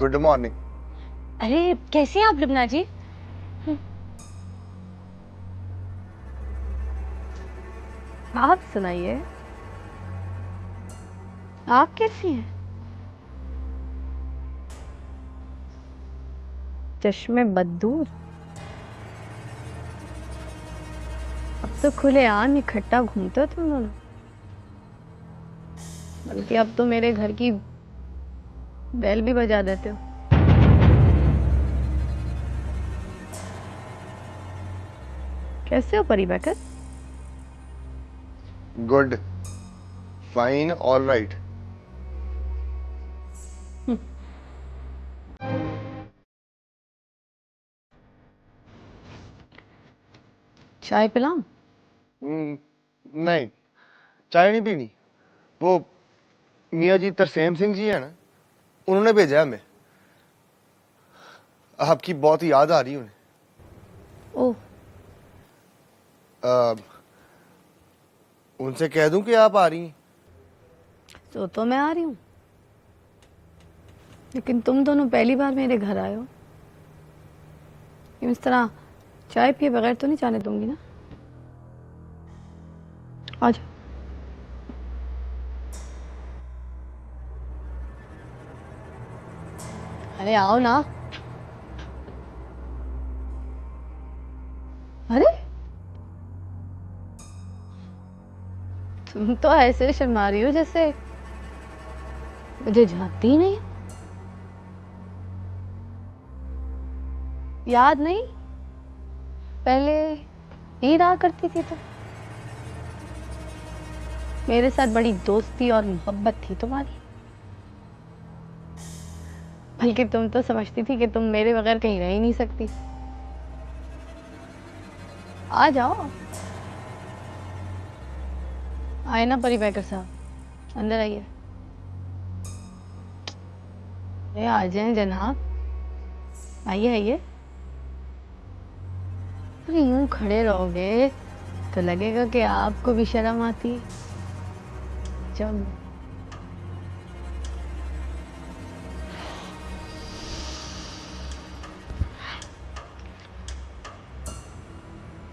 Good morning. अरे कैसे हैं आप लुबना जी? आप सुनाइए, आप कैसी हैं? चश्मे बददूर, अब तो खुलेआम इकट्ठा घूमते हो तुम दोनों। बल्कि अब तो मेरे घर की बेल भी बजा देते हो। कैसे हो परी baker? Good, fine, all right. चाय पिलाऊं? नहीं, चाय नहीं पीनी। वो मियाँ जी तरसेम सिंह जी है ना, उन्होंने भेजा है हमें। आपकी बहुत याद आ रही है उन्हें। ओह, उनसे कह दूं कि आप आ रही हैं? तो मैं आ रही हूँ, लेकिन तुम दोनों पहली बार मेरे घर आए हो। इस तरह चाय पिए बगैर तो नहीं जाने दूंगी ना। आ जाओ। अरे आओ ना। अरे तुम तो ऐसे शर्मा रही हो जैसे मुझे जानती ही नहीं। याद नहीं, पहले यही रहा करती थी तो। मेरे साथ बड़ी दोस्ती और मोहब्बत थी तुम्हारी। बल्कि तुम तो समझती थी कि तुम मेरे बगैर कहीं रह ही नहीं सकती। आ जाओ। आए ना परी बैकर साहब, अंदर आइए। अरे आ जाए जनाब, आइए आइए। अरे यूं खड़े रहोगे तो लगेगा कि आपको भी शर्म आती है। जब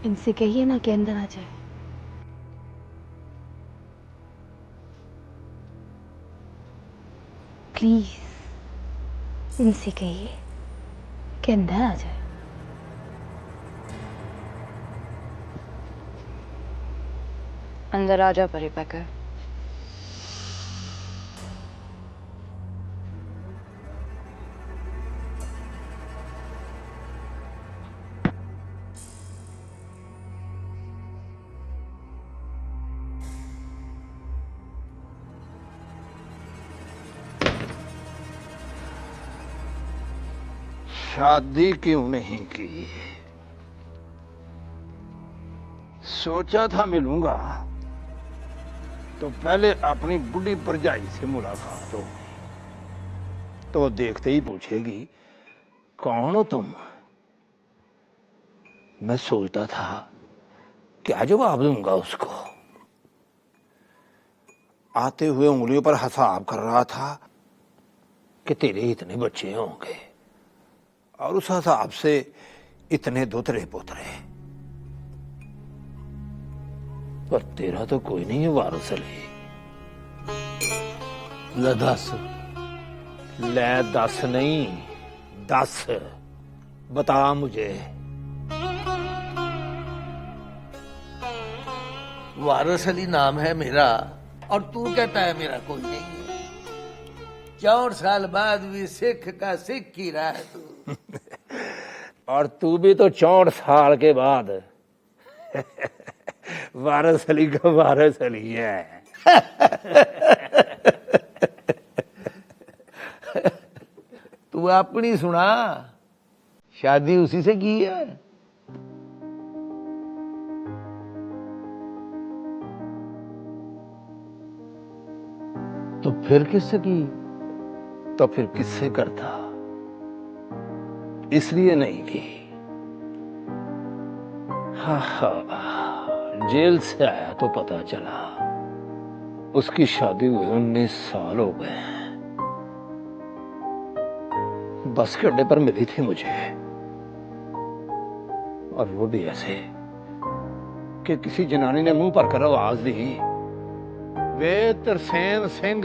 इनसे कहिए ना कि अंदर आ जाए। प्लीज इनसे कहिए कि अंदर आ जाए। अंदर आ जा परी बैकर। शादी क्यों नहीं की? सोचा था मिलूंगा तो पहले अपनी बुढ़ी भरजाई से मुलाकात हो, तो देखते ही पूछेगी कौन हो तुम। मैं सोचता था क्या जवाब दूंगा उसको। आते हुए उंगलियों पर हिसाब कर रहा था कि तेरे इतने बच्चे होंगे और उस हिसाब से इतने दोतरे पोतरे, पर तेरा तो कोई नहीं है वारिस अली। ले दस, ले दस नहीं, दस बता मुझे। वारिस अली नाम है मेरा, और तू कहता है मेरा कोई नहीं है। 4 साल बाद भी सिख का सिख ही रहा है तू। और तू भी तो 64 साल के बाद वारिस अली का वारिस अली है। तू अपनी सुना, शादी उसी से की है। तो फिर किससे की? तो फिर किससे करता, इसलिए नहीं की। जेल से आया तो पता चला उसकी शादी हुए 19 साल हो गए। बस के अड्डे पर मिली थी मुझे, और वो भी ऐसे कि किसी जनानी ने मुंह पर कर आवाज दी, वे तरसेम सिंह।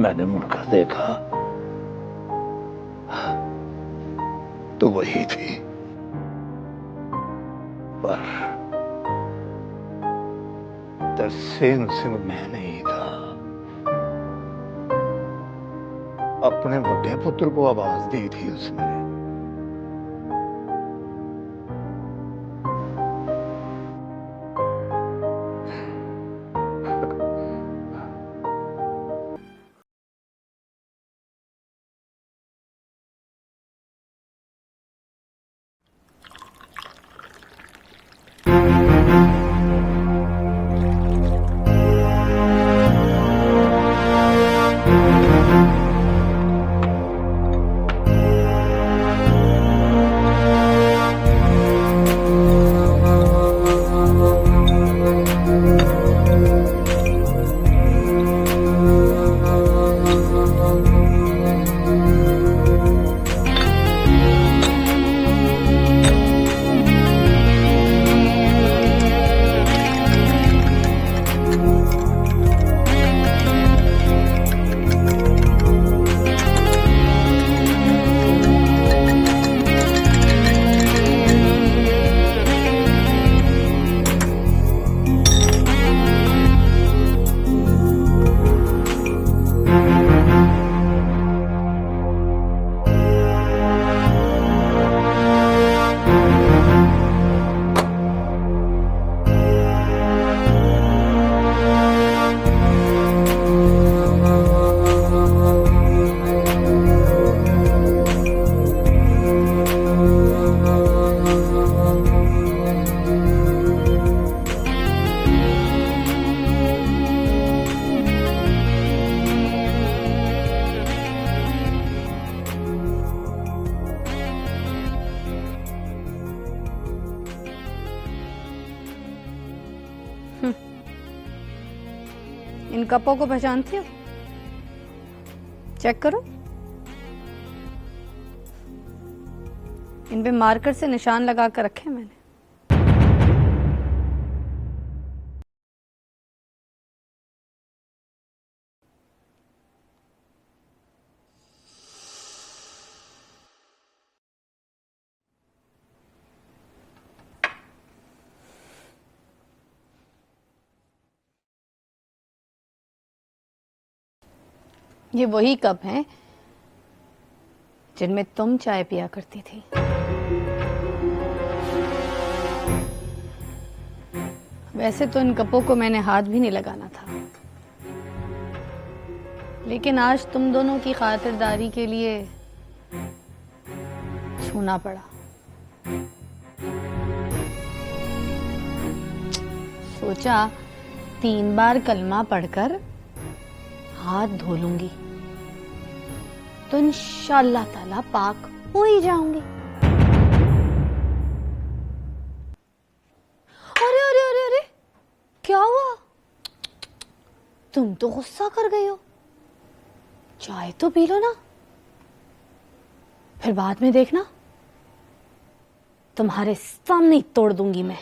मैंने मुड़कर देखा तो वही थी, पर तरसेम सिंह मैं नहीं था। अपने बड़े पुत्र को आवाज दी थी उसने। इन कपों को पहचानती हो? चेक करो, इन पे मार्कर से निशान लगा कर रखे हैं मैंने। ये वही कप हैं जिनमें तुम चाय पिया करती थी। वैसे तो इन कपों को मैंने हाथ भी नहीं लगाना था, लेकिन आज तुम दोनों की खातिरदारी के लिए छूना पड़ा। सोचा 3 बार कलमा पढ़कर हाथ धो लूंगी तो इंशाअल्लाह ताला पाक हो ही जाऊंगी। अरे अरे अरे अरे, क्या हुआ? तुम तो गुस्सा कर गई हो। चाय तो पी लो ना, फिर बाद में देखना तुम्हारे सामने ही तोड़ दूंगी मैं।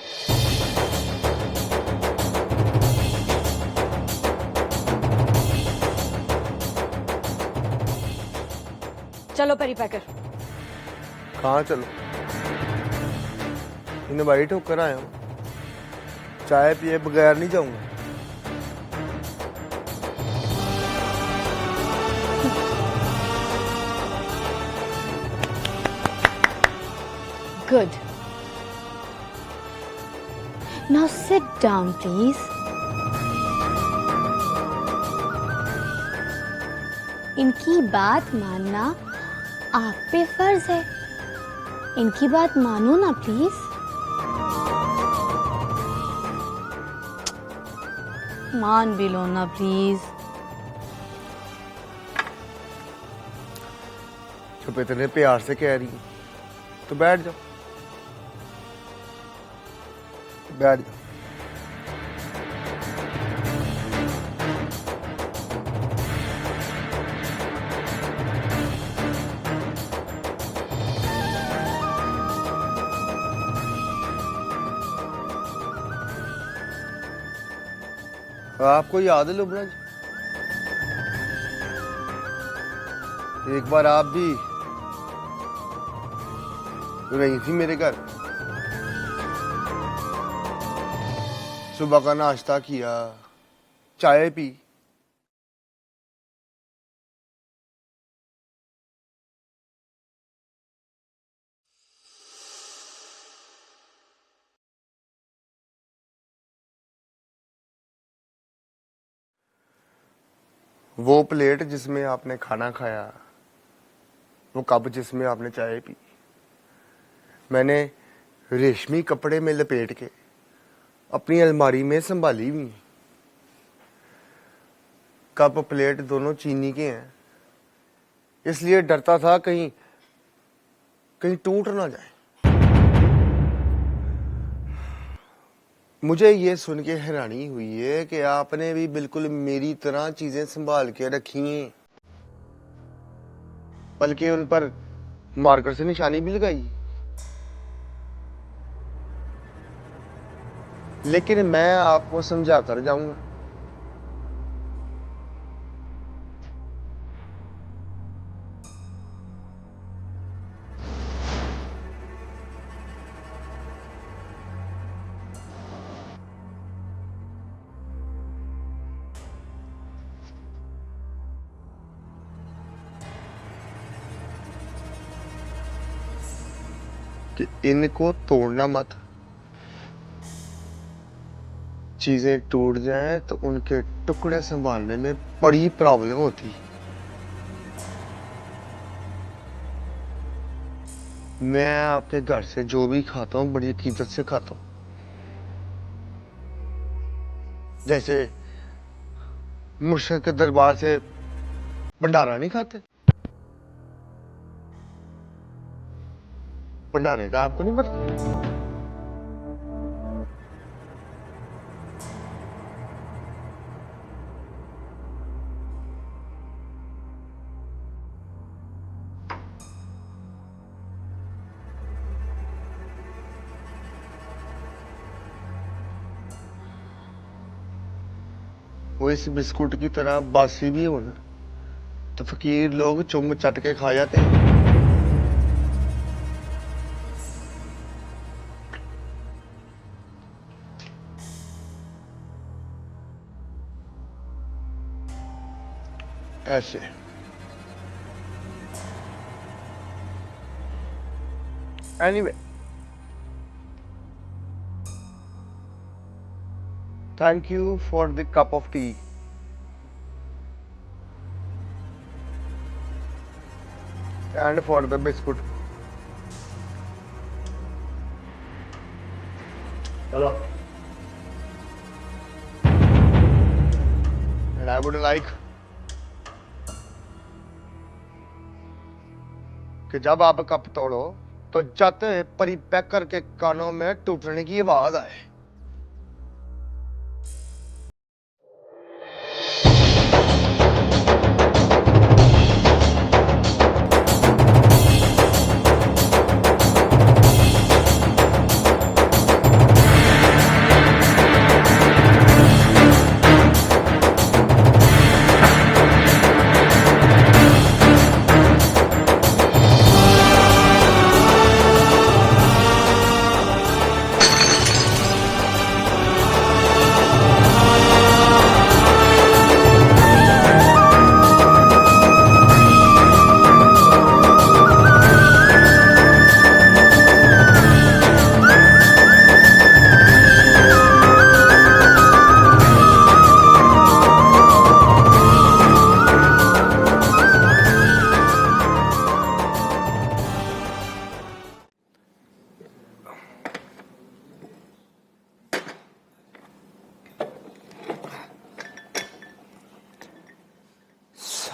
चलो पेरी पैकर। कहाँ चलो? इनवाइट होकर आया हूँ, चाय पिए बगैर नहीं जाऊंगा। Good. Now sit down, please. इनकी बात मानना आप पे फर्ज है। इनकी बात मानो ना प्लीज। मान भी लो ना प्लीज। जब इतने प्यार से कह रही है तो बैठ जाओ, बैठ जाओ। आपको याद है लुबना जी, एक बार आप भी रही थी मेरे घर। सुबह का नाश्ता किया, चाय पी। वो प्लेट जिसमें आपने खाना खाया, वो कप जिसमें आपने चाय पी, मैंने रेशमी कपड़े में लपेट के अपनी अलमारी में संभाली हुई। कप प्लेट दोनों चीनी के हैं, इसलिए डरता था कहीं कहीं टूट ना जाए। मुझे ये सुन के हैरानी हुई है कि आपने भी बिल्कुल मेरी तरह चीजें संभाल के रखी हैं, बल्कि उन पर मार्कर से निशानी भी लगाई। लेकिन मैं आपको समझा कर जाऊंगा। कि इनको तोड़ना मत, चीजें टूट जाएं तो उनके टुकड़े संभालने में बड़ी प्रॉब्लम होती। मैं आपके घर से जो भी खाता हूँ बड़ी अकीदत से खाता हूँ। जैसे मुर्शिद के दरबार से भंडारा नहीं खाते, भंडारे का आपको नहीं पता? वो इस बिस्कुट की तरह बासी भी हो ना तो फकीर लोग चुम चट के खा जाते हैं। ऐसे anyway, thank you for the cup of tea and for the biscuit. Hello. And I would like कि जब आप कप तोड़ो तो जाते परी पैक करके कानों में टूटने की आवाज आए।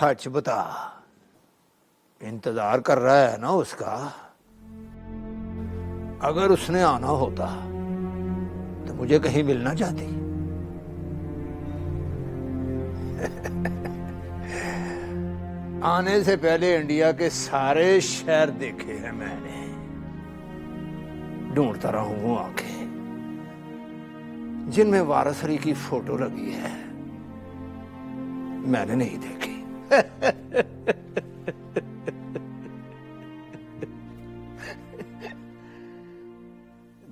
सच बता, इंतजार कर रहा है ना उसका? अगर उसने आना होता तो मुझे कहीं मिलना चाहती? आने से पहले इंडिया के सारे शहर देखे हैं मैंने, ढूंढता रहा हूं वो आंखें जिनमें वारस अली की फोटो लगी है। मैंने नहीं देखी।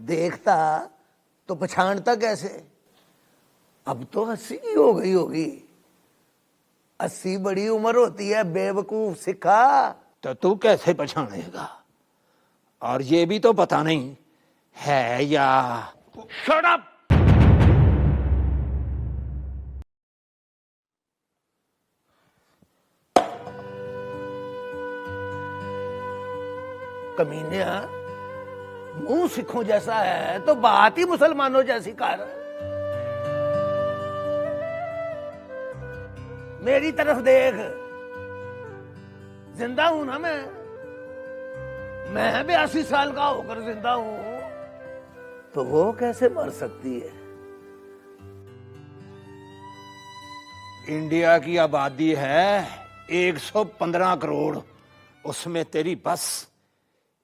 देखता तो पछाणता कैसे? अब तो 80 की हो गई होगी। 80 बड़ी उम्र होती है बेवकूफ सिखा। तो तू कैसे पहचानेगा? और ये भी तो पता नहीं है या। Shut up! कमीनिया, मुंह सिखों जैसा है तो बात ही मुसलमानों जैसी कर। मेरी तरफ देख, जिंदा हूं ना मैं 82 साल का होकर जिंदा हूं, तो वो कैसे मर सकती है? इंडिया की आबादी है 115 करोड़, उसमें तेरी बस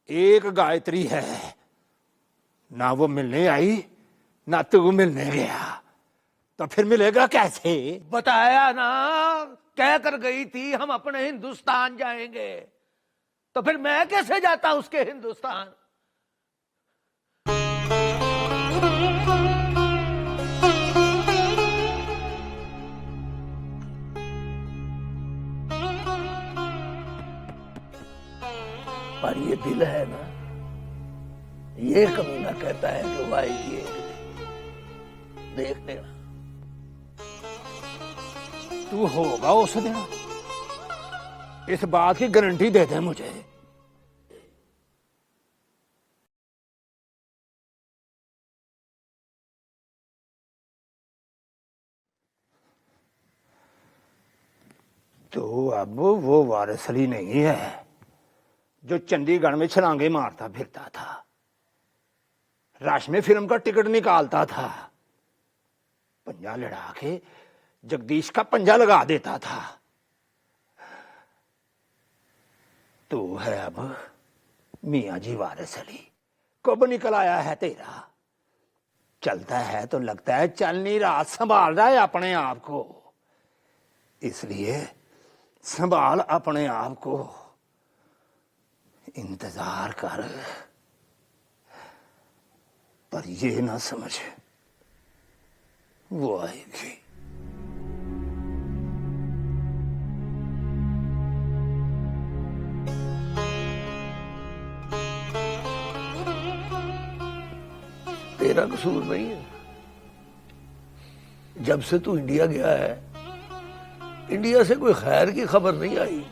एक गायत्री है। ना वो मिलने आई ना तू मिलने गया, तो फिर मिलेगा कैसे? बताया ना, कह कर गई थी हम अपने हिंदुस्तान जाएंगे, तो फिर मैं कैसे जाता उसके हिंदुस्तान? पर ये दिल है ना, ये कमीना कहता है कि वो आएगी एक दिन, देख लेना। तू होगा उस दिन, इस बात की गारंटी दे दे मुझे। तो अब वो वारिस अली नहीं है जो चंडीगढ़ में छलांगे मारता फिरता था, राशमी फिल्म का टिकट निकालता था, पंजा लड़ा के जगदीश का पंजा लगा देता था। तू है अब मियां जी वारिस अली। कब निकल आया है तेरा? चलता है तो लगता है चल नहीं रहा, संभाल रहा है अपने आप को। इसलिए संभाल अपने आप को, इंतजार कर। पर ये ना समझ वो आएगी। तेरा कसूर नहीं है। जब से तू इंडिया गया है, इंडिया से कोई खैर की खबर नहीं आई।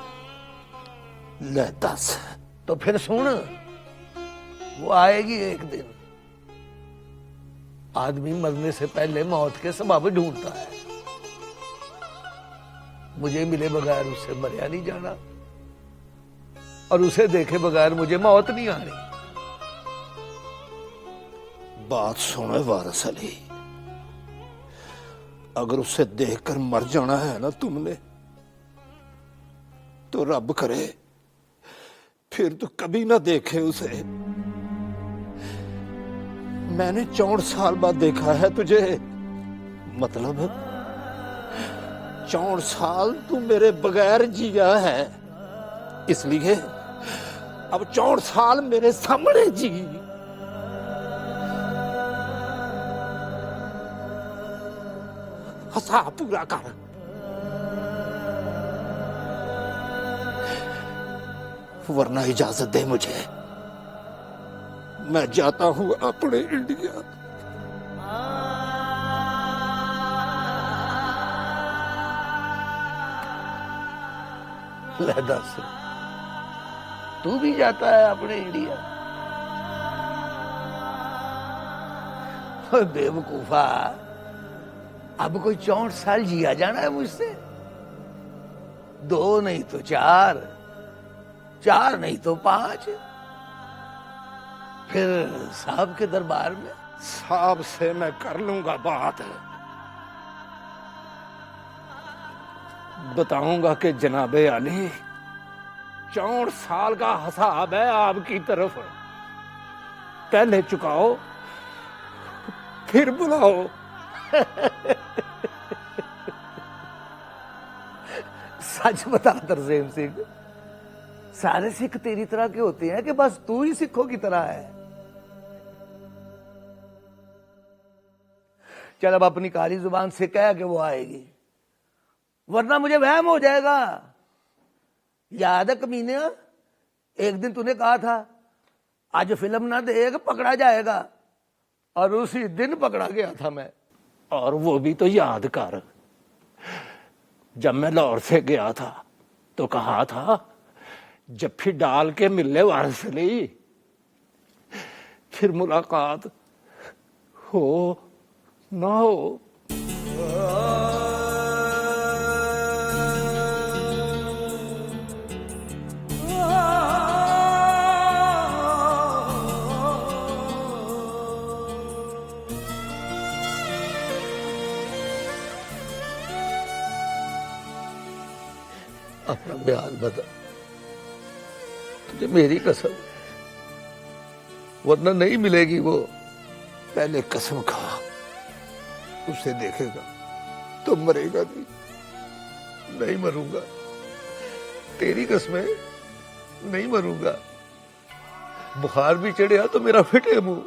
ले दस। तो फिर सुन, वो आएगी एक दिन। आदमी मरने से पहले मौत के सबब ढूंढता है। मुझे मिले बगैर उससे मरिया नहीं जाना, और उसे देखे बगैर मुझे मौत नहीं आनी। बात सुनो वारिस अली, अगर उसे देखकर मर जाना है ना तुमने, तो रब करे फिर तो कभी ना देखे उसे। मैंने 64 साल बाद देखा है तुझे, मतलब 64 साल तू मेरे बगैर जिया है, इसलिए अब 64 साल मेरे सामने जी। हंसा पूरा कर। वरना इजाजत दे मुझे, मैं जाता हूं अपने इंडिया। ले दस, तू भी जाता है अपने इंडिया? ओए बेवकूफा, अब कोई 64 साल जिया जाना है मुझसे? 2 नहीं तो 4, 4 नहीं तो 5, फिर साहब के दरबार में। साहब से मैं कर लूंगा बात, बताऊंगा कि जनाबे अली 64 साल का हिसाब है आपकी तरफ, पहले चुकाओ फिर बुलाओ। सच बता तरसेम सिंह, सारे सिख तेरी तरह के होते हैं कि बस तू ही सिखों की तरह है? चल अब अपनी काली जुबान से कह कि वो आएगी, वरना मुझे वहम हो जाएगा। याद है कमीने, एक दिन तूने कहा था आज फिल्म ना देख पकड़ा जाएगा, और उसी दिन पकड़ा गया था मैं। और वो भी तो याद कर, जब मैं लाहौर से गया था तो कहा था जफ्फी डाल के मिलने वारसली, फिर मुलाकात हो ना हो। अपना बयान बता, तुझे मेरी कसम, वरना नहीं मिलेगी वो। पहले कसम खा, उसे देखेगा तो मरेगा नहीं। नहीं मरूंगा, तेरी कसमें नहीं मरूंगा। बुखार भी चढ़िया तो मेरा फिटे मुंह।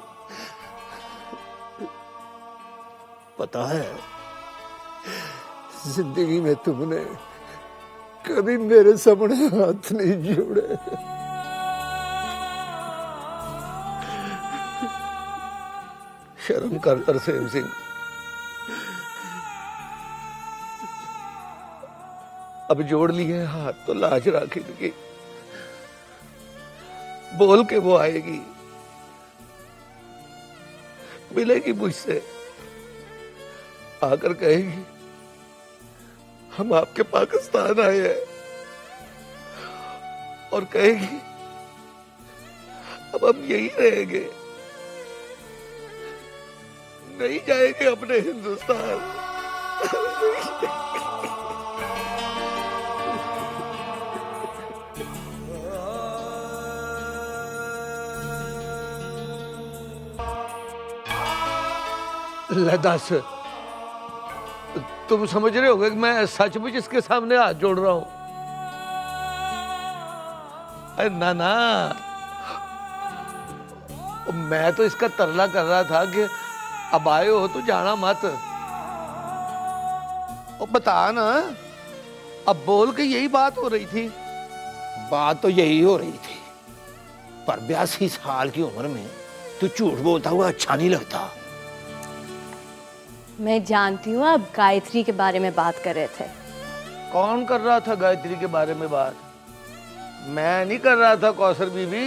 पता है, जिंदगी में तुमने कभी मेरे सामने हाथ नहीं जोड़े। शर्म कर तरसेम सिंह, अब जोड़ लिए हाथ तो लाज राखी की। बोल के वो आएगी, मिलेगी मुझसे, आकर कहेगी हम आपके पाकिस्तान आए हैं, और कहेगी अब हम यही रहेंगे, नहीं जाएंगे अपने हिंदुस्तान। ले दस, तुम समझ रहे होगे कि मैं सचमुच इसके सामने हाथ जोड़ रहा हूं? अरे ना ना, मैं तो इसका तरला कर रहा था कि अब आए हो तो जाना मत। और बता ना, अब बोल के यही बात हो रही थी। बात तो यही हो रही थी, पर 82 साल की उम्र में तू झूठ बोलता हुआ अच्छा नहीं लगता। मैं जानती हूँ आप गायत्री के बारे में बात कर रहे थे। कौन कर रहा था गायत्री के बारे में बात? मैं नहीं कर रहा था कौसर बीबी।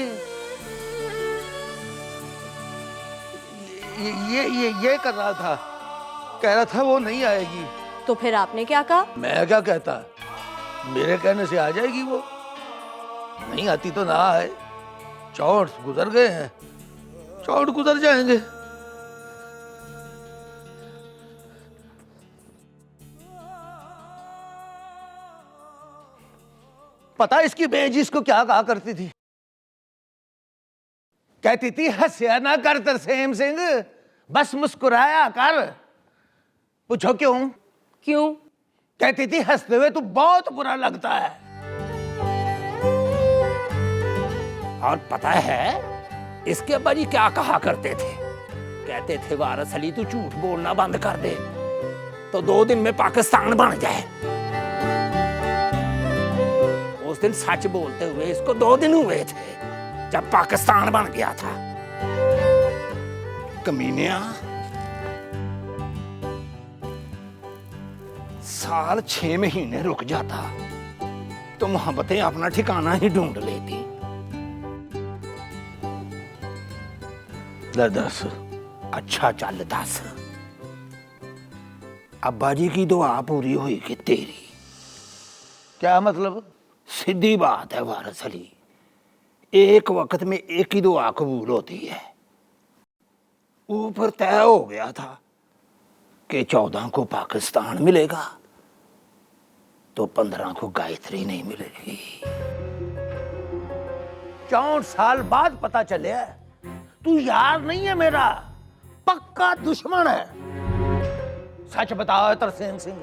ये कर रहा था, कह रहा था वो नहीं आएगी। तो फिर आपने क्या कहा? मैं क्या कहता, मेरे कहने से आ जाएगी वो, नहीं आती तो ना आए। 64 गुजर गए हैं, 64 गुजर जाएंगे। पता इसकी बेजी इसको क्या कहा करती थी? कहती थी हंसिया ना कर तरसेम सिंह, बस मुस्कुराया कर। पूछो क्यों? क्यों? कहती थी हंसते हुए तू बहुत बुरा लगता है। और पता है इसके अब्बा जी क्या कहा करते थे? कहते थे वारस अली तू झूठ बोलना बंद कर दे तो 2 दिन में पाकिस्तान बन जाए। उस दिन सच बोलते हुए इसको 2 दिन हुए थे जब पाकिस्तान बन गया था। कमीनिया, साल 6 महीने रुक जाता तो मोहब्बतें अपना ठिकाना ही ढूंढ लेती। दस अच्छा चल दस, अब्बा जी की दुआ पूरी हुई कि तेरी? क्या मतलब? सीधी बात है वारस अली, एक वक्त में एक ही दुआ कबूल होती है। ऊपर तय हो गया था कि 14 को पाकिस्तान मिलेगा तो 15 को गायत्री नहीं मिलेगी। 64 साल बाद पता चले तू यार नहीं है मेरा, पक्का दुश्मन है। सच बताओ तरसेम सिंह,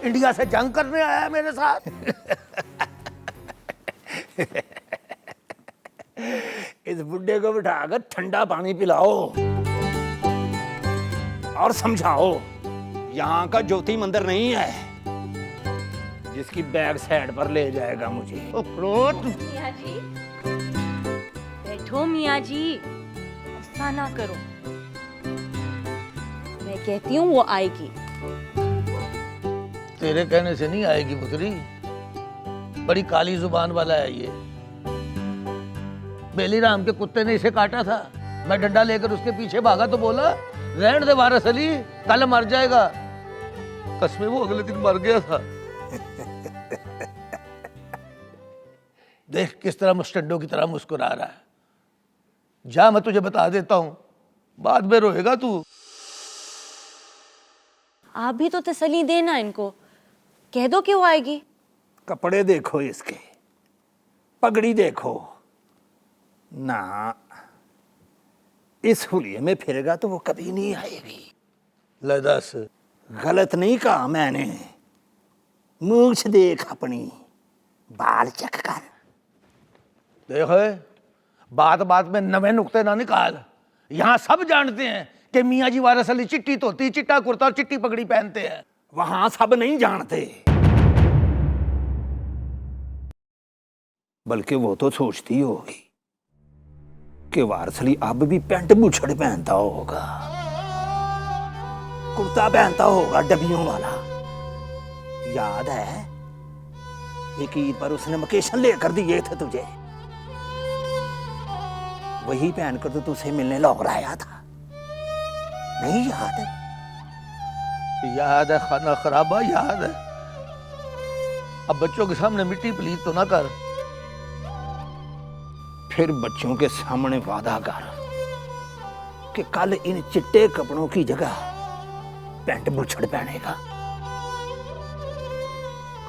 इंडिया से जंग करने आया है मेरे साथ। इस बुड्ढे को बिठाकर ठंडा पानी पिलाओ और समझाओ यहाँ का ज्योति मंदिर नहीं है जिसकी बैक साइड पर ले जाएगा मुझे। मियाँ जी बैठो, मियाँ जी गुस्सा ना करो। मैं कहती हूँ वो आएगी। तेरे कहने से नहीं आएगी पुत्री, बड़ी काली जुबान वाला है ये। बेलीराम के कुत्ते ने इसे काटा था, मैं डंडा लेकर उसके पीछे भागा तो बोला रहने दे वारस अली, कल मर जाएगा। कसमें वो अगले दिन मर गया था। देख किस तरह मुस्टंडों की तरह मुस्कुरा रहा है। जा, मैं तुझे बता देता हूं, बाद में रोएगा तू। आप भी तो तसल्ली देना इनको, कह दो कि वो आएगी। कपड़े देखो इसके, पगड़ी देखो ना, इस हुलिये में फिरेगा तो वो कभी नहीं आएगी। ले दस, गलत नहीं कहा मैंने। मूछ देख अपनी, बाल चक कर। देख बात बात में नवे नुक्ते ना निकाल। यहां सब जानते हैं कि मियाँ जी वारस अली चिट्टी धोती, चिट्टा कुर्ता और चिट्टी पगड़ी पहनते हैं। वहां सब नहीं जानते, बल्कि वो तो सोचती होगी कि वारस अली अब भी पैंट बुछड़ पहनता होगा, कुर्ता पहनता होगा डबियों वाला। याद है एक ईद पर उसने मकेशन लेकर दिए थे तुझे, वही पहनकर तो तुझसे मिलने लौट आया था, नहीं याद है? याद है खाना खराबा, याद है। अब बच्चों के सामने मिट्टी पलीत तो ना कर। फिर बच्चों के सामने वादा कर कि कल इन चिट्टे कपड़ों की जगह पैंट बुछड़ पहनेगा।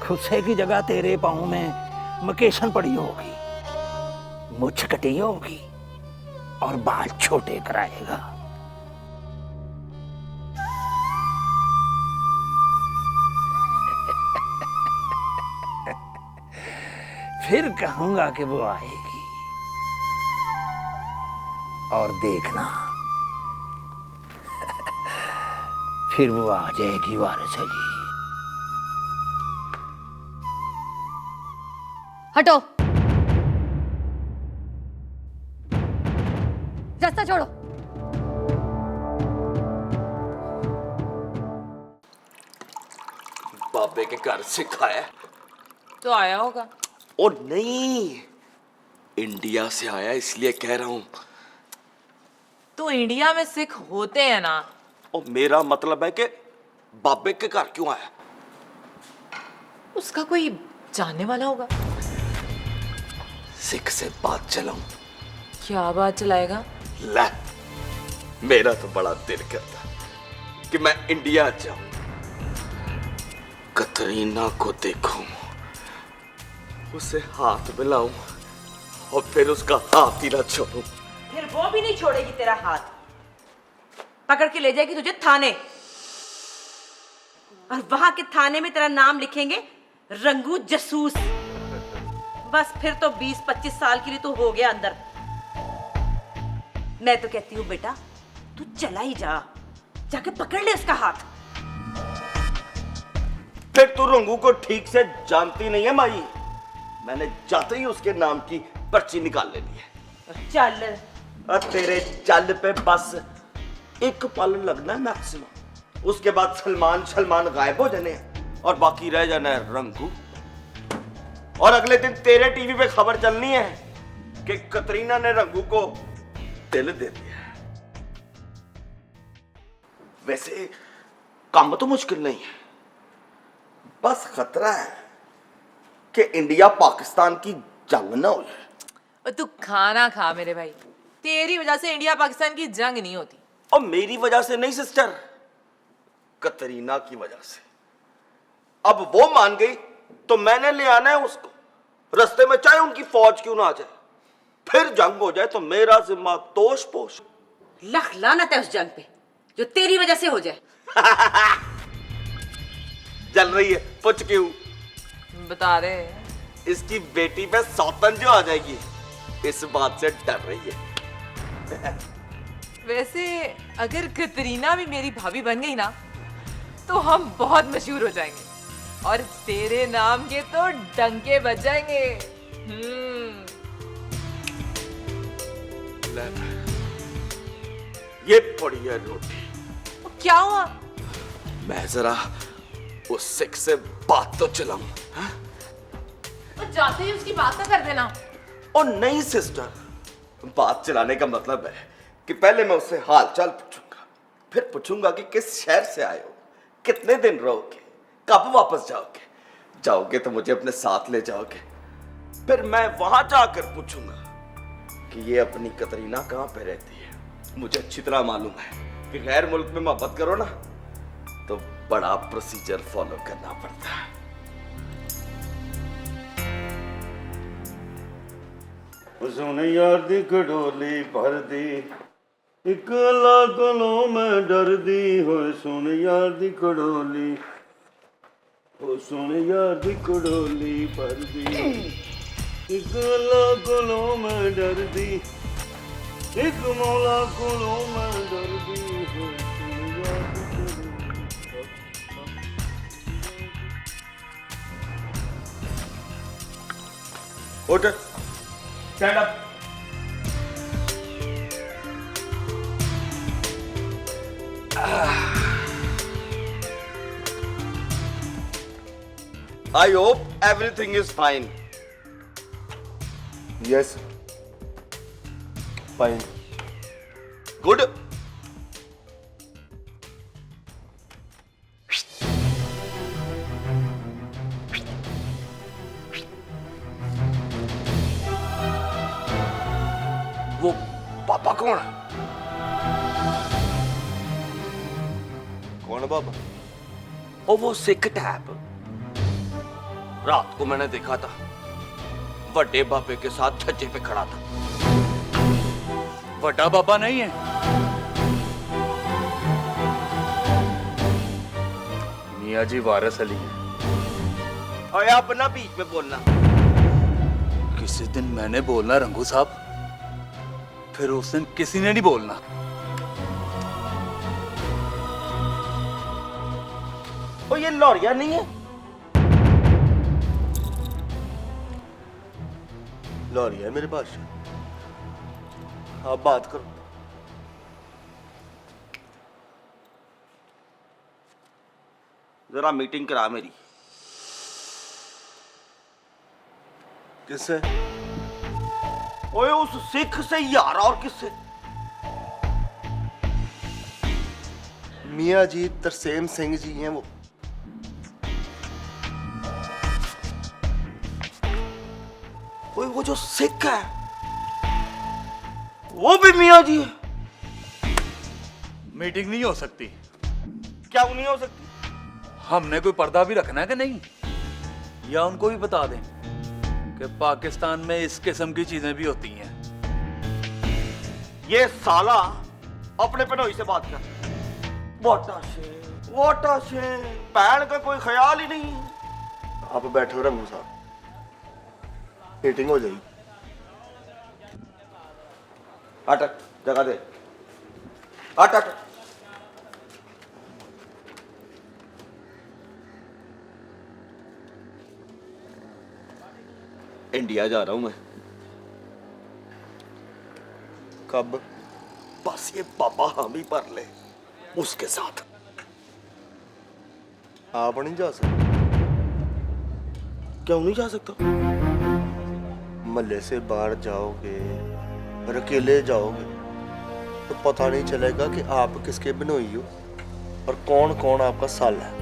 खुसे की जगह तेरे पाँव में मकेशन पड़ी होगी, मुछ कटी होगी और बाल छोटे कराएगा। फिर कहूंगा कि वो आएगी और देखना फिर वो आ जाएगी वारस अली। हटो, रास्ता छोड़ो। बाबे के घर सिख आया तो आया होगा। और नहीं, इंडिया से आया, इसलिए कह रहा हूं। तो इंडिया में सिख होते हैं ना। और मेरा मतलब है कि बाबे के घर क्यों आया? उसका कोई जानने वाला होगा। सिख से बात चलाऊं? क्या बात चलाएगा? ले, मेरा तो बड़ा दिल करता कि मैं इंडिया जाऊं, कतरीना को देखूं, उसे हाथ मिलाऊं और फिर उसका हाथ ही ना छोड़ूं। फिर वो भी नहीं छोड़ेगी तेरा हाथ, पकड़ के ले जाएगी तुझे थाने, और वहां के थाने में तेरा नाम लिखेंगे रंगू जसूस। बस फिर तो 20-25 साल के लिए तो हो गया अंदर। मैं तो कहती हूँ बेटा तू चला ही जा, जाके पकड़ ले उसका हाथ। फिर तू रंगू को ठीक से जानती नहीं है माई। मैंने जाते ही उसके नाम की पर्ची निकाल लेनी है। चल, और तेरे चल पे बस एक पल लगना है मैक्सिमम, उसके बाद सलमान गायब हो जाने हैं और बाकी रह जाना है रंगू। और अगले दिन तेरे टीवी पे खबर चलनी है कि कतरीना ने रंगू को दिल दे दिया है। वैसे काम तो मुश्किल नहीं है, बस खतरा है कि इंडिया पाकिस्तान की जंग ना हो जाए। और तू खाना खा मेरे भाई, तेरी वजह से इंडिया पाकिस्तान की जंग नहीं होती। और मेरी वजह से नहीं सिस्टर, कतरीना की वजह से। अब वो मान गई तो मैंने ले आना है उसको, रास्ते में चाहे उनकी फौज क्यों ना आ जाए, फिर जंग हो जाए तो मेरा जिम्मा तोश पोश। लख लानत है उस जंग पे जो तेरी वजह से हो जाए। जल रही है, पूछ क्यों? बता रहे। इसकी बेटी पे सौतन जो आ जाएगी, इस बात से डर रही है। वैसे अगर कतरीना भी मेरी भाभी बन गई ना, तो हम बहुत मशहूर हो जाएंगे और तेरे नाम के तो डंके बज जाएंगे। ये पड़ी है रोटी। क्या हुआ? मैं जरा उस सिख से बात तो चलाऊं। तो जाते ही उसकी बात तो कर देना। और नहीं सिस्टर, बात चलाने का मतलब है कि पहले मैं उससे हाल चाल पूछूंगा, फिर पूछूंगा कि किस शहर से आए हो, कितने दिन रहोगे, कब वापस जाओगे, जाओगे तो मुझे अपने साथ ले जाओगे। फिर मैं वहां जाकर पूछूंगा कि ये अपनी कतरीना कहां पे रहती है। मुझे अच्छी तरह मालूम है कि गैर मुल्क में मोहब्बत करो ना तो बड़ा प्रोसीजर फॉलो करना पड़ता है। सुन यार दी खडोली भर दी, एक अल्लाह कोलों मैं डर दी हो। सुन यार दी खडोली, ओ सुन यार दी खडोली भर दी, एक अल्लाह कोलों मैं डर दी, एक मौला कोलों मैं डर दी हो। सुन यार दी खडोली। उठ, stand up. I hope everything is fine. Yes. Fine. Good. वो पापा कौन है? कौन है बाबा? ओ वो सिख टैप। रात को मैंने देखा था, बड़े बाबे के साथ छज्जे पे खड़ा था। बड़ा बाबा नहीं है, मियाँ जी वारिस अली है। और अपना बीच में बोलना। किसी दिन मैंने बोलना रंगू साहब, फिर उस दिन किसी ने नहीं बोलना। ओ ये लौरिया नहीं है? लॉरी है मेरे पास। आप बात करो। जरा मीटिंग करा मेरी। किससे? ओए उस सिख से यार, और किससे? मियाँ जी तरसेम सिंह जी हैं वो। ओए वो जो सिख है वो भी मियाँ जी है। मीटिंग नहीं हो सकती। क्या नहीं हो सकती? हमने कोई पर्दा भी रखना है कि नहीं, या उनको भी बता दें कि पाकिस्तान में इस किस्म की चीजें भी होती हैं। ये साला अपने पनोई से बात कर। वाटा से पैर का कोई ख्याल ही नहीं। आप बैठो रंगू साहब, मीटिंग हो जाएगी। अटक, जगह दे। अटक। इंडिया जा रहा हूं मैं। कब? बस ये बाबा हामी भर ले उसके साथ। आप नहीं जा सकते। क्यों नहीं जा सकता? महल्ले से बाहर जाओगे और अकेले जाओगे तो पता नहीं चलेगा कि आप किसके बनोई हो और कौन कौन आपका साल है।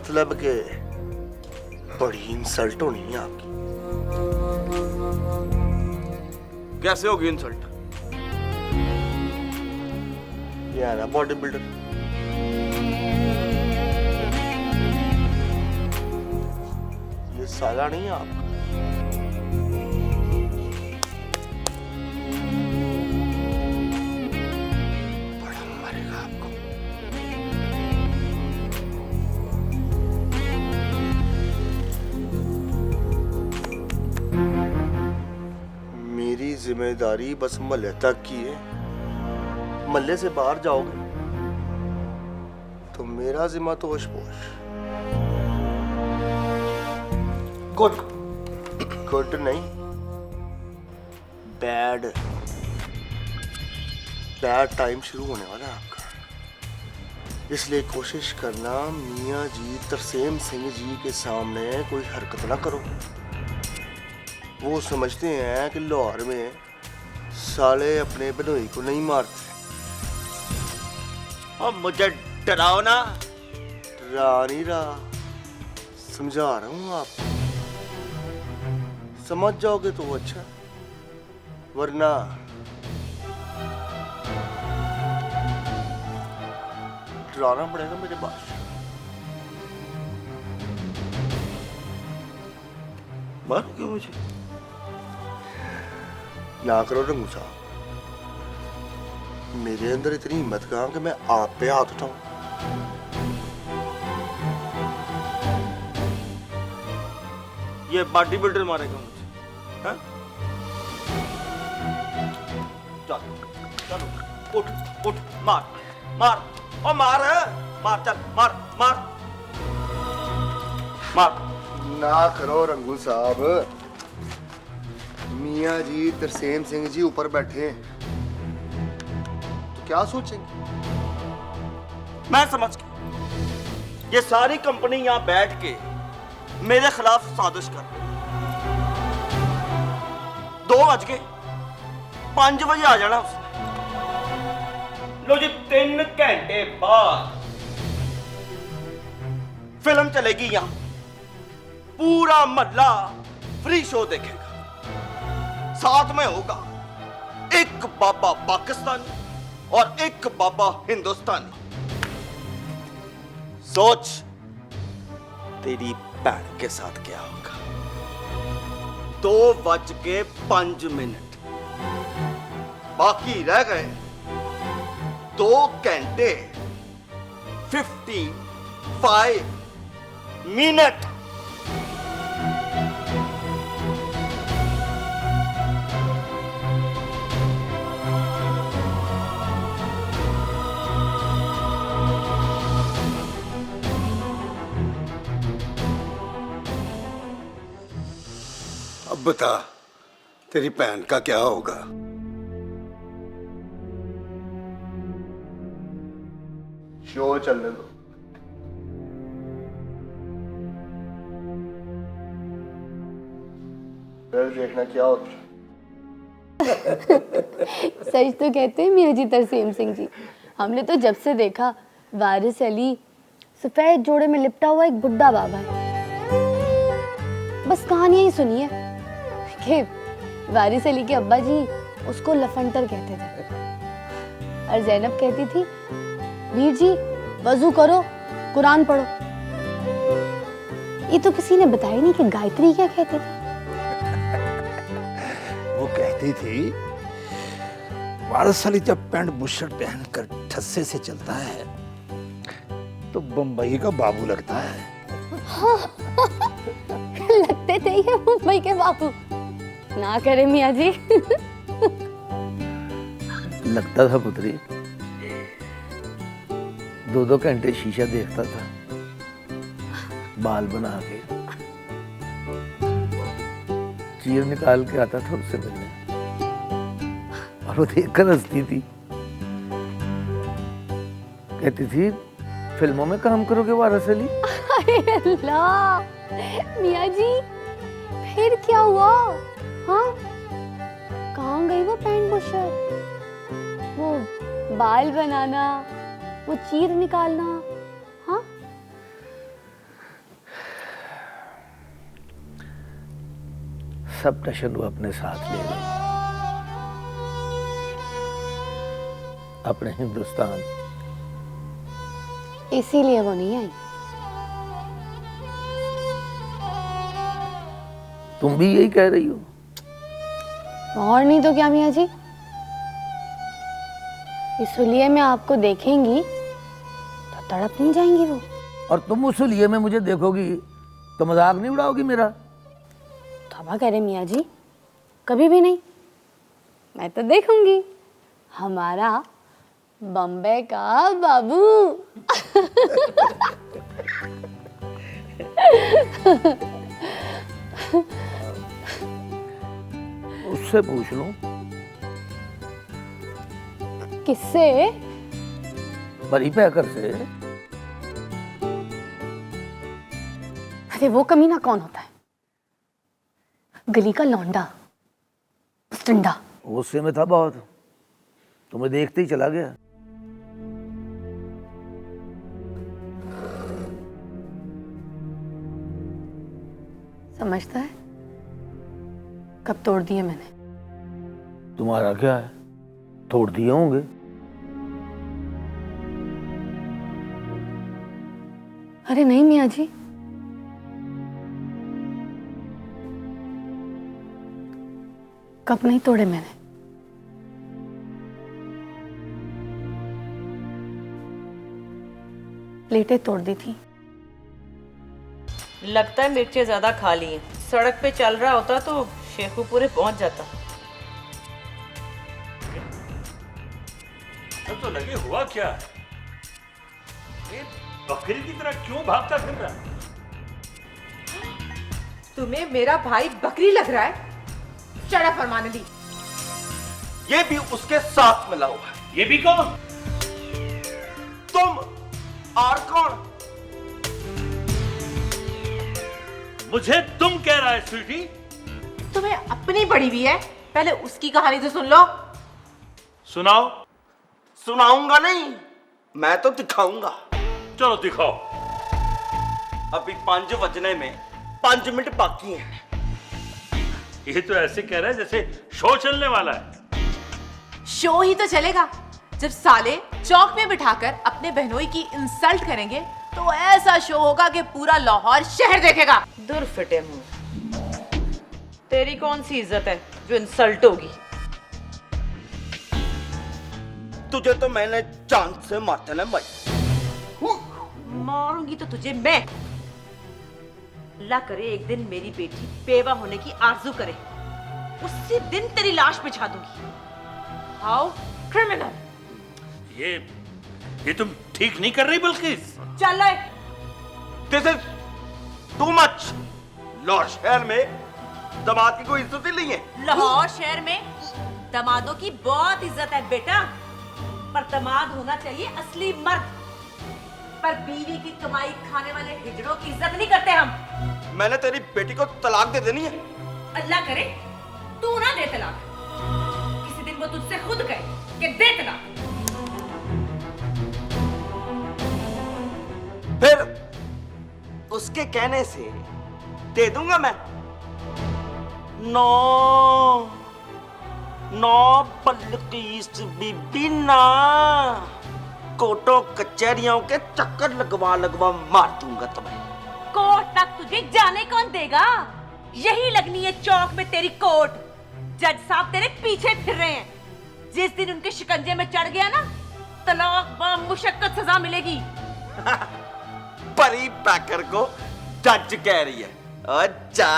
मतलब कि बड़ी इंसल्ट होनी है आपकी। कैसे होगी इंसल्ट? ये है ना बॉडी बिल्डर। ये साला नहीं है आपका। जिम्मेदारी बस महल्ले तक की है। महल्ले से बाहर जाओगे तो मेरा जिम्मा तो होश पोश। गुड गुड नहीं, बैड बैड टाइम शुरू होने वाला है आपका। इसलिए कोशिश करना मियाँ जी तरसेम सिंह जी के सामने कोई हरकत ना करो। वो समझते हैं कि लाहौर में साले अपने बनोई को नहीं मारते। और मुझे डराओ ना। डरा नहीं रहा, समझा रहा हूँ आपको। समझ जाओगे तो अच्छा, वरना डराना पड़ेगा मेरे पास। मारोगे मुझे? ना करो रंगू साहब, मेरे अंदर इतनी हिम्मत कहाँ कि मैं आप पे हाथ उठाऊं। ये बॉडी बिल्डर मारेगा मुझे? हाँ? चलो चलो उठ उठ, मार मार और मार मार, चल मार मार मार। ना करो रंगू साहब, मियाँ जी तरसेम सिंह जी ऊपर बैठे हैं तो क्या सोचेंगे? मैं समझ गया, ये सारी कंपनी यहां बैठ के मेरे खिलाफ साजिश कर रही। 2 बज गए, 5 बजे आ जाना उसने। लो जी, 3 घंटे बाद फिल्म चलेगी यहां, पूरा महल्ला फ्री शो देखेगा। साथ में होगा एक बाबा पाकिस्तानी और एक बाबा हिंदुस्तानी। सोच तेरी भैन के साथ क्या होगा। 2:05, बाकी रह गए 2 घंटे 55 मिनट। अब बता, तेरी बहन का क्या होगा? शो चलने दो। फिर देखना क्या होता है। सच तो कहते हैं मियाँ जी तरसेम सिंह जी, हमने तो जब से देखा वारिस अली सफेद जोड़े में लिपटा हुआ एक बुड्ढा बाबा है। बस कहानी ही सुनी है कि वारिस अली के अब्बा जी उसको लफंटर कहते थे और जैनब कहती थी, वीर जी वजू करो, कुरान पढ़ो। ये तो किसी ने बताया नहीं कि गायत्री क्या कहते थे। वो कहती थी, वारिस अली जब पैंट बुशर्ट पहनकर ठस्से से चलता है तो बंबई का बाबू लगता है। लगते थे ये मुंबई के बाबू। ना करे मियाँ जी। लगता था पुत्री, 2-2 घंटे शीशा देखता था, बाल बना के चीर निकाल के आता था उससे मिलने, और वो देखकर हंसती थी। कहती थी, फिल्मों में काम करोगे वारिस अली? अरे अल्लाह, मियाँ जी फिर क्या हुआ? हाँ, कहाँ गई वो पैंट बुशर्ट, वो बाल बनाना, वो चीर निकालना? हाँ, सब टशन वो अपने साथ ले गई, अपने हिंदुस्तान। इसीलिए वो नहीं आई। तुम भी यही कह रही हो? और नहीं तो क्या मियाँ जी, इसलिए मैं आपको देखेंगी तो तड़प नहीं जाएंगी वो। और तुम उस लिए में मुझे देखोगी तो मजाक नहीं उड़ाओगी मेरा? तौबा करे मियाँ जी, कभी भी नहीं। मैं तो देखूंगी हमारा बम्बई का बाबू। उससे पूछ लो। किससे? बड़ी पैकर से। अरे वो कमीना कौन होता है? गली का लौंडा, टंडा। गुस्से में था बहुत, तुम्हें देखते ही चला गया। समझता है कब तोड़ दिए मैंने? तुम्हारा क्या है, तोड़ दिए होंगे। अरे नहीं मियाँ जी, कब नहीं तोड़े मैंने। प्लेटें तोड़ दी थी। लगता है मिर्चें ज्यादा खा ली हैं। सड़क पे चल रहा होता तो शेखुपुरे पहुंच जाता। तो लगे हुआ क्या है? ये बकरी की तरह क्यों भागता फिर रहा है? तुम्हें मेरा भाई बकरी लग रहा है? चढ़ा फरमाने दी। ये भी उसके साथ मिला हुआ है। ये भी कौन? तुम और कौन? मुझे तुम कह रहा है स्वीटी? तुम्हें अपनी पड़ी हुई है, पहले उसकी कहानी तो सुन लो। सुनाओ। सुनाऊंगा नहीं, मैं तो दिखाऊंगा। चलो दिखाओ। अभी 5 बजने में 5 मिनट बाकी हैं। ये तो ऐसे कह रहा है जैसे शो चलने वाला है। शो ही तो चलेगा जब साले चौक में बिठाकर अपने बहनोई की इंसल्ट करेंगे, तो ऐसा शो होगा कि पूरा लाहौर शहर देखेगा। दूर फिटे मुंह। तेरी कौन सी इज्जत है जो इंसल्ट होगी? तुझे तो मैंने जान से मारते ना भाई। मारूंगी तो तुझे मैं। अल्लाह करे एक दिन मेरी बेटी बेवा होने की आरजू करे, उसी दिन तेरी लाश बिछा दूंगी। How criminal. ये तुम ठीक नहीं कर रही बल्किस। चल ले। This is too much. Lahore शहर में दामाद की कोई इज्जत ही नहीं है। लाहौर शहर में दामादों की बहुत इज्जत है बेटा, पर दामाद होना चाहिए असली मर्द। पर बीवी की कमाई खाने वाले हिजड़ों की इज्जत नहीं करते हम। मैंने तेरी बेटी को तलाक दे देनी है। अल्लाह करे तू ना दे तलाक। किसी दिन वो तुझसे खुद कहे कि दे तलाक। फिर उसके कहने से दे दूंगा मैं। नो नो बल्किस बीबी ना, कोर्टों कचहरियों के चक्कर लगवा लगवा मार दूंगा तुम्हें। कोर्ट तक तुझे जाने कौन देगा? यही लगनी है चौक में तेरी कोर्ट। जज साहब तेरे पीछे फिर रहे हैं। जिस दिन उनके शिकंजे में चढ़ गया ना, तलाक बामुशक्कत सजा मिलेगी। परी पैकर को जज कह रही है। अच्छा,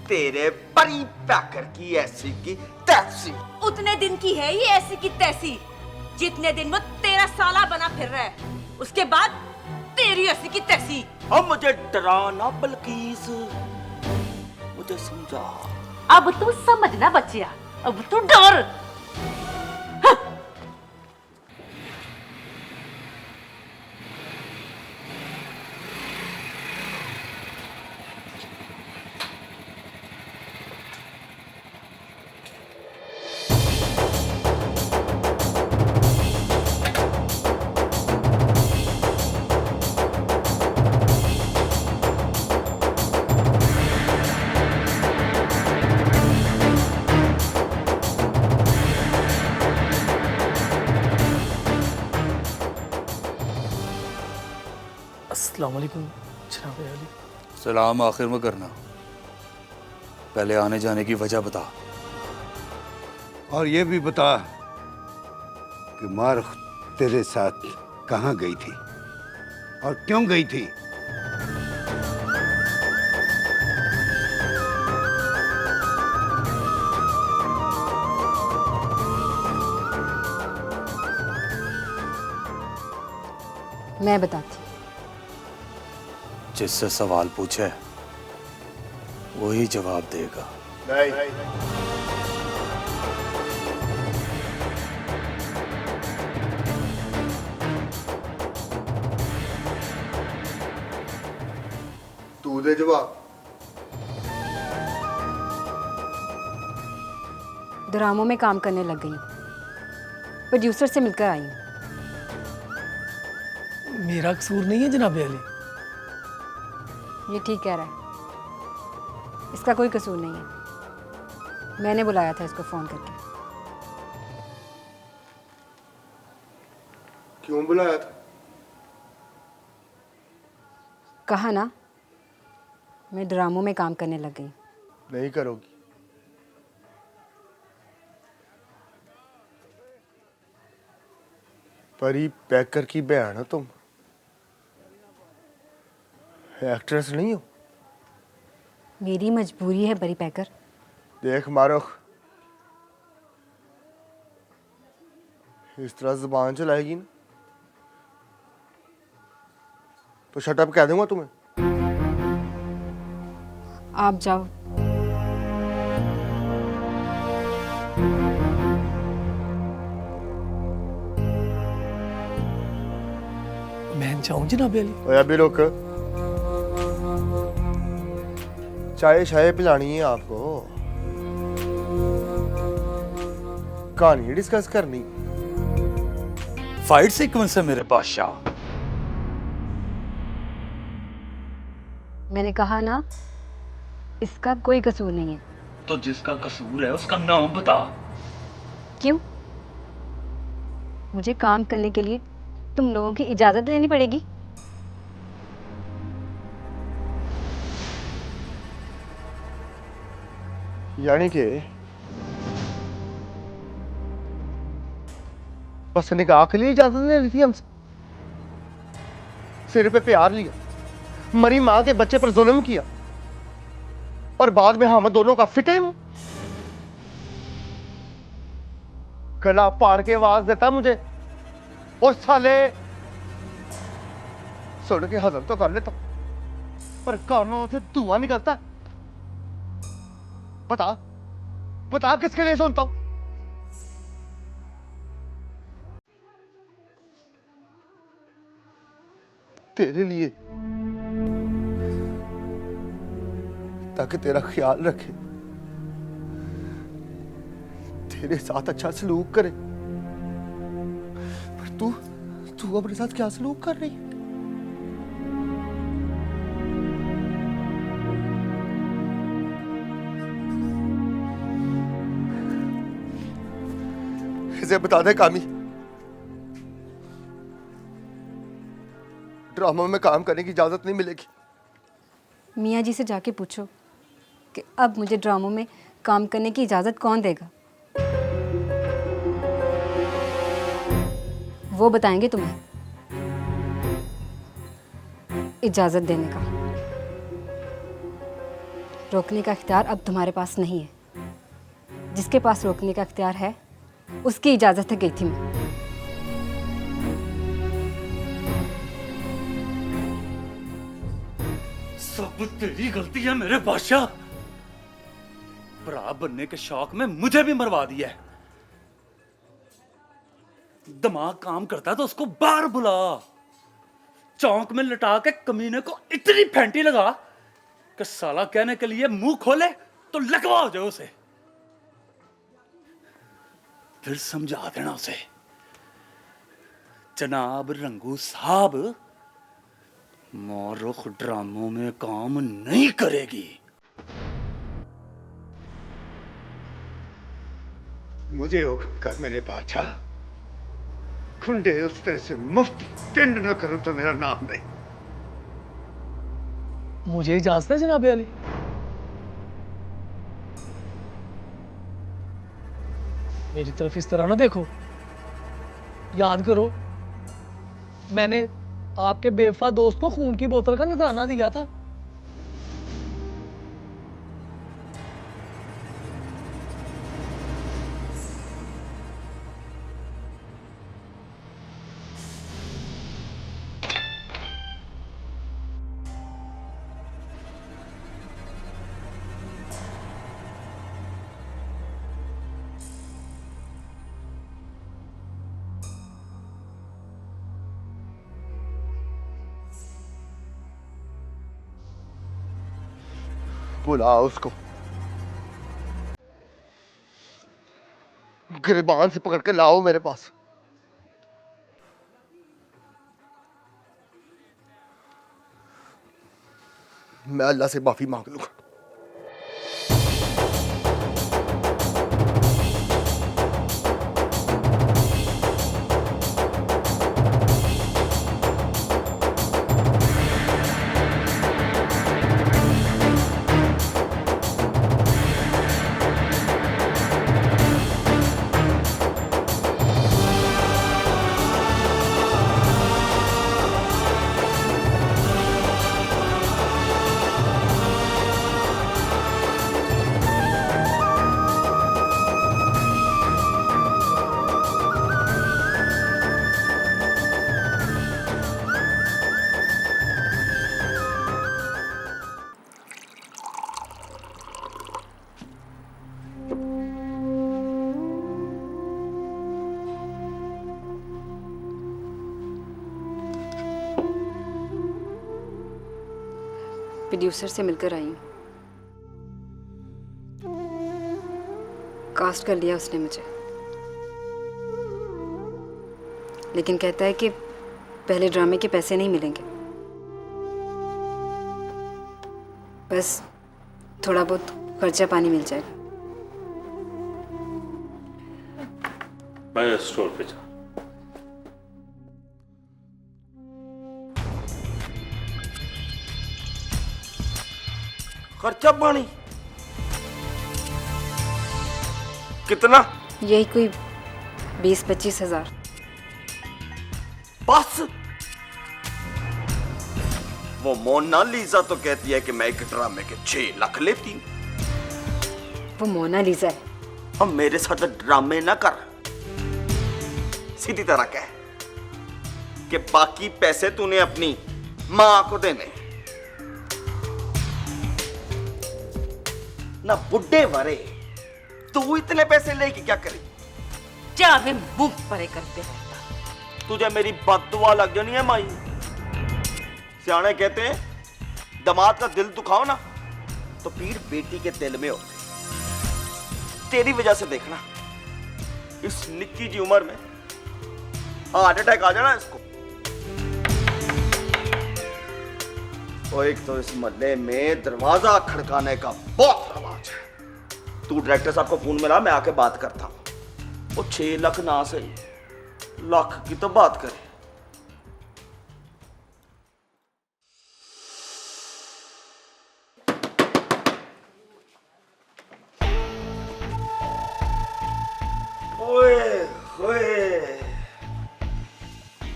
तेरे परी पैकर की ऐसी की तैसी। उतने दिन की है ये ऐसी की तैसी जितने दिन वो 13 साला बना फिर रहा है। उसके बाद तेरी ऐसी की तैसी। अब मुझे डराना बल्किस, मुझे समझा। अब तू समझना बच्चिया, अब तू डर। अस्सलाम वालेकुम जनाब अली। सलाम आखिर में करना, पहले आने जाने की वजह बता। और ये भी बता कि मार तेरे साथ कहाँ गई थी और क्यों गई थी? मैं बताती। जिससे सवाल पूछे वही जवाब देगा। नहीं, तू दे जवाब। ड्रामों में काम करने लग गई, प्रोड्यूसर से मिलकर आई हूँ। मेरा कसूर नहीं है जनाब अली। ये ठीक कह रहा है, इसका कोई कसूर नहीं है। मैंने बुलाया था इसको फ़ोन करके। क्यों बुलाया था? कहा ना, मैं ड्रामों में काम करने लग गई। नहीं करोगी। परी पैकर की बहन हो तुम, एक्ट्रेस नहीं हो। मेरी मजबूरी है परी पैकर। देख मारुख, इस तरह जुबान चलाएगी ना तो शटअप कह दूंगा तुम्हें। आप जाओ। मैं जाऊं जनाब अली? ओए अभी रुक, चाय शाय पिलानी है आपको, कहानी डिस्कस करनी। फाइट सीक्वेंस है मेरे बादशाह। मैंने कहा ना, इसका कोई कसूर नहीं है। तो जिसका कसूर है उसका नाम बता। क्यों? मुझे काम करने के लिए तुम लोगों की इजाजत लेनी पड़ेगी? यानी कि बस निकाह के लिए इजाजत ले ली थी हमसे, सिर पे प्यार लिया, मरी माँ के बच्चे पर जुल्म किया और बाद में हम दोनों का फिट है। गला फाड़ के आवाज देता मुझे, और साले सुन के हजम तो कर लेता पर कानों से धुआं निकलता। बता बता किसके लिए सुनता हूं? तेरे लिए, ताकि तेरा ख्याल रखे, तेरे साथ अच्छा सलूक करे। पर तू अपने साथ क्या सलूक कर रही है? इसे बता दे कामी, ड्रामा में काम करने की इजाजत नहीं मिलेगी। मियाँ जी से जाके पूछो कि अब मुझे ड्रामों में काम करने की इजाज़त कौन देगा। वो बताएंगे तुम्हें इजाज़त देने का। रोकने का इख्तियार अब तुम्हारे पास नहीं है। जिसके पास रोकने का इख्तियार है उसकी इजाज़त से गई थी मैं। सब तेरी गलती है मेरे बादशाह। भरा बनने के शौक में मुझे भी मरवा दिया है। दिमाग काम करता है तो उसको बाहर बुला। चौंक में लटा के कमीने को इतनी फेंटी लगा कि साला कहने के लिए मुंह खोले तो लगवा हो जाए उसे। फिर समझा देना उसे, जनाब रंगू साहब मारुख ड्रामों में काम नहीं करेगी। मुझे हुक्म कर मेरे बादशाह, खुंडे उस तरह से मुफ्त टेंड न करो तो मेरा नाम नहीं। मुझे इजाजत है जनाब अली। मेरी तरफ इस तरह ना देखो। याद करो, मैंने आपके बेवफा दोस्त को खून की बोतल का नजराना दिया था। बुला उसको, गिरबान से पकड़ के लाओ मेरे पास। मैं अल्लाह से माफी मांग लूंगा। प्रोड्यूसर से मिलकर आई हूँ। कास्ट कर लिया उसने मुझे, लेकिन कहता है कि पहले ड्रामे के पैसे नहीं मिलेंगे, बस थोड़ा बहुत खर्चा पानी मिल जाएगा। मैं स्टोर पे जा। खर्चा पानी कितना? यही कोई 20-25 हज़ार। बस वो मोनालिसा तो कहती है कि मैं एक ड्रामे के 6 लाख लेती हूं। वो मोनालिसा है। अब मेरे साथ ड्रामे ना कर, सीधी तरह कह कि बाकी पैसे तूने अपनी मां को देने ना। बुड्ढे वरे तू इतने पैसे लेके क्या करेगी? चाहे मुंह परे करते रहता। तुझे मेरी बददुआ लग जानी है माई। सियाने कहते हैं दामाद का दिल दुखाओ ना तो पीड़ बेटी के दिल में होती। तेरी वजह से देखना इस निक्की जी उम्र में हार्ट अटैक आ जाना इसको। और एक तो इस मोहल्ले में दरवाजा खड़काने का बहुत रवाज है। तू डायरेक्टर साहब को फोन मिला, मैं आके बात करता हूं। वो 6 लाख ना सही, लाख की तो बात करे। ओए होए,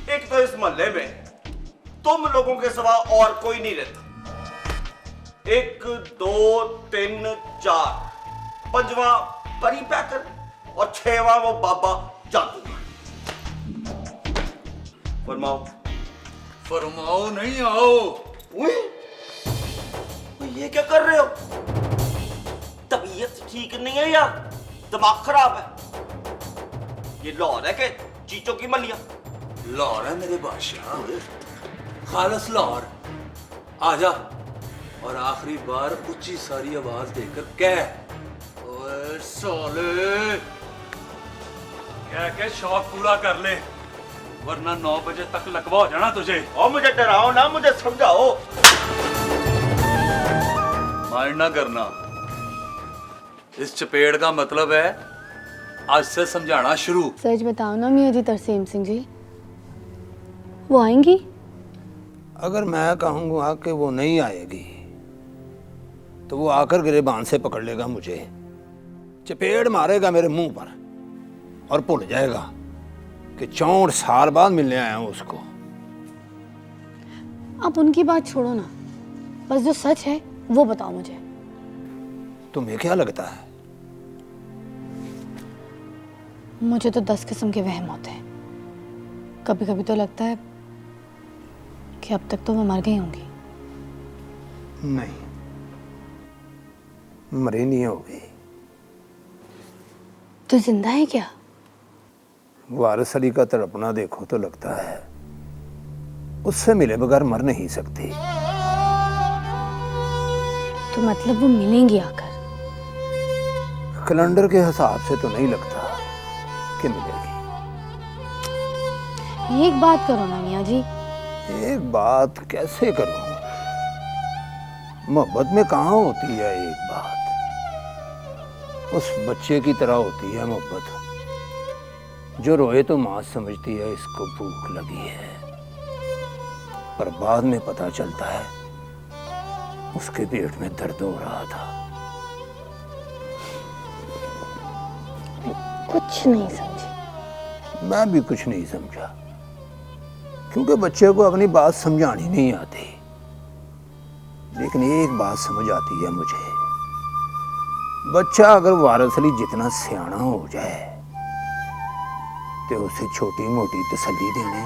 एक तो इस मोहल्ले में तुम लोगों के सिवा और कोई नहीं रहता। 1 2 3 4, 5वां परी पैकर और 6वां वो बाबा जादूगर। फरमाओ। फरमाओ नहीं आओ। ओए, ये क्या कर रहे हो? तबीयत ठीक नहीं है यार, दिमाग खराब है। ये लाहौर है कि चीचों की मलिया? लाहौर है मेरे बादशाह, खालस लाहौर। आजा और आखिरी बार ऊंची सारी आवाज देकर कह, ओए साले, कह के शौक पूरा कर ले, वरना 9 बजे तक लकवा हो जाना तुझे। और मुझे डराओ ना, मुझे समझाओ। माइंड ना करना। इस चपेड़ का मतलब है आज से समझाना शुरू। सच बताओ ना मियाँ जी तरसेम सिंह जी, वो आएंगी? अगर मैं कहूँगा कि वो नहीं आएगी तो वो आकर गिरेबान से पकड़ लेगा मुझे, चपेड़ मारेगा मेरे मुंह पर और भूल जाएगा कि 64 साल बाद मिलने आया हूं उसको। आप उनकी बात छोड़ो ना, बस जो सच है वो बताओ मुझे। तुम्हें क्या लगता है? मुझे तो 10 किस्म के वहम होते हैं। कभी कभी तो लगता है कि अब तक तो वो मर गई होंगी। नहीं, मरी नहीं होगी। तो जिंदा है क्या? वारिस अली का तड़पना देखो तो लगता है उससे मिले बगैर मर नहीं सकती। तो मतलब वो मिलेंगी आकर? कैलेंडर के हिसाब से तो नहीं लगता कि मिलेगी। एक बात करो ना मियाँ जी। एक बात कैसे करूं? मोहब्बत में कहाँ होती है एक बात? उस बच्चे की तरह होती है मोहब्बत, जो रोए तो माँ समझती है इसको भूख लगी है, पर बाद में पता चलता है उसके पेट में दर्द हो रहा था। कुछ नहीं समझी। मैं भी कुछ नहीं समझा, क्योंकि बच्चे को अपनी बात समझानी नहीं आती। लेकिन एक बात समझ आती है मुझे, बच्चा अगर वारिस अली जितना सियाना हो जाए तो उसे छोटी मोटी तसल्ली देने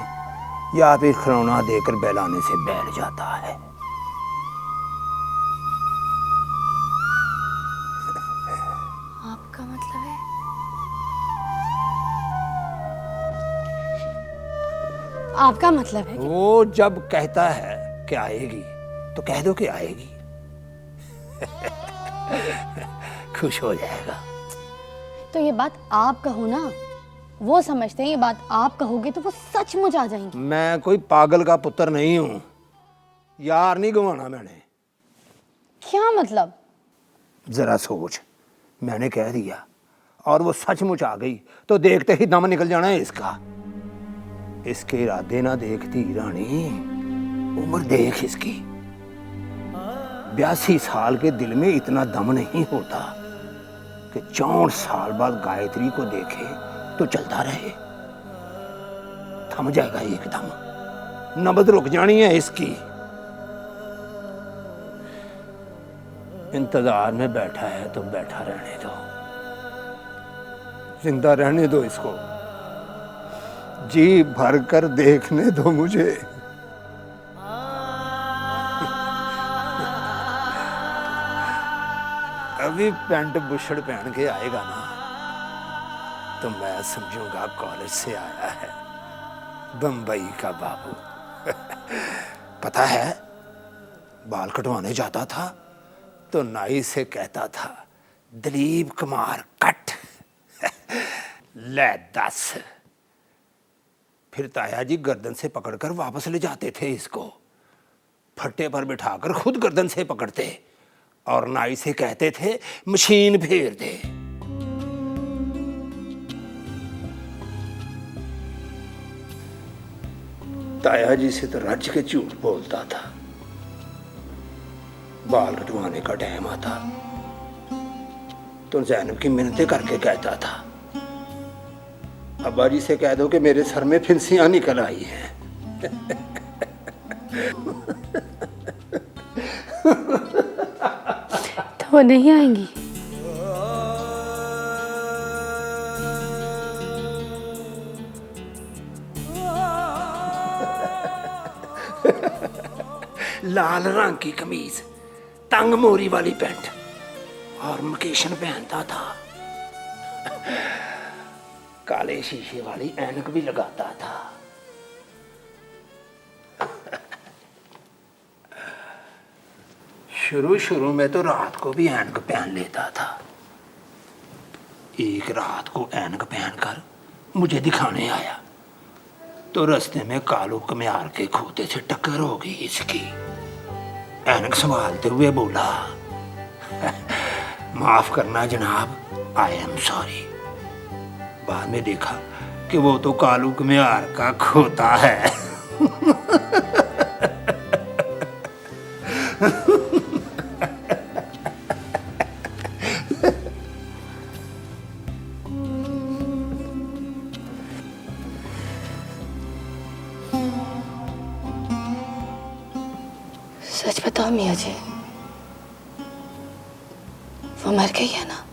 या फिर खिलौना देकर बहलाने से बैठ जाता है। आपका मतलब है? आपका मतलब है? वो जब कहता है कि आएगी तो कह दो कि आएगी। खुश हो जाएगा। तो ये बात आप कहो ना, वो समझते हैं ये बात आप कहोगे तो वो सचमुच आ जाएंगी। मैं कोई पागल का पुत्र नहीं हूं, यार नहीं गंवाना मैंने। क्या मतलब? जरा सोच, मैंने कह दिया और वो सचमुच आ गई तो देखते ही दम निकल जाना है इसका। इसके इरादे ना देखती रानी, उम्र देख इसकी। 82 साल के दिल में इतना दम नहीं होता कि 64 साल बाद गायत्री को देखे तो चलता रहे। थम जाएगा एकदम, नबज रुक जानी है इसकी। इंतजार में बैठा है तो बैठा रहने दो, जिंदा रहने दो इसको, जी भर कर देखने दो मुझे। अभी पैंट बुशड़ पहन के आएगा ना तो मैं समझूंगा कॉलेज से आया है बंबई का बाबू। पता है, बाल कटवाने जाता था तो नाई से कहता था दिलीप कुमार कट। ले 10। फिर ताया जी गर्दन से पकड़कर वापस ले जाते थे इसको, फट्टे पर बिठाकर खुद गर्दन से पकड़ते और नाई से कहते थे मशीन फेर दे। ताया जी से तो रज के झूठ बोलता था। बाल कटवाने का टाइम आता तो जैनब की मिन्नतें करके कहता था अब्बा जी से कह दो कि मेरे सर में फिंसियां निकल आई हैं। तो वो नहीं आएंगी? लाल रंग की कमीज, तंग मोरी वाली पैंट और मकेशन पहनता था। काले शीशे वाली ऐनक भी लगाता था। शुरू में तो रात को भी ऐनक पहन लेता था। एक रात को ऐनक पहनकर मुझे दिखाने आया तो रास्ते में कालू कमियार के खोते से टक्कर हो गई इसकी। ऐनक संभालते हुए बोला माफ करना जनाब, आई एम सॉरी। बाद में देखा कि वो तो कालू कमियार का खोता है। सच बताओ मियाँ जी, वो मर गई है ना?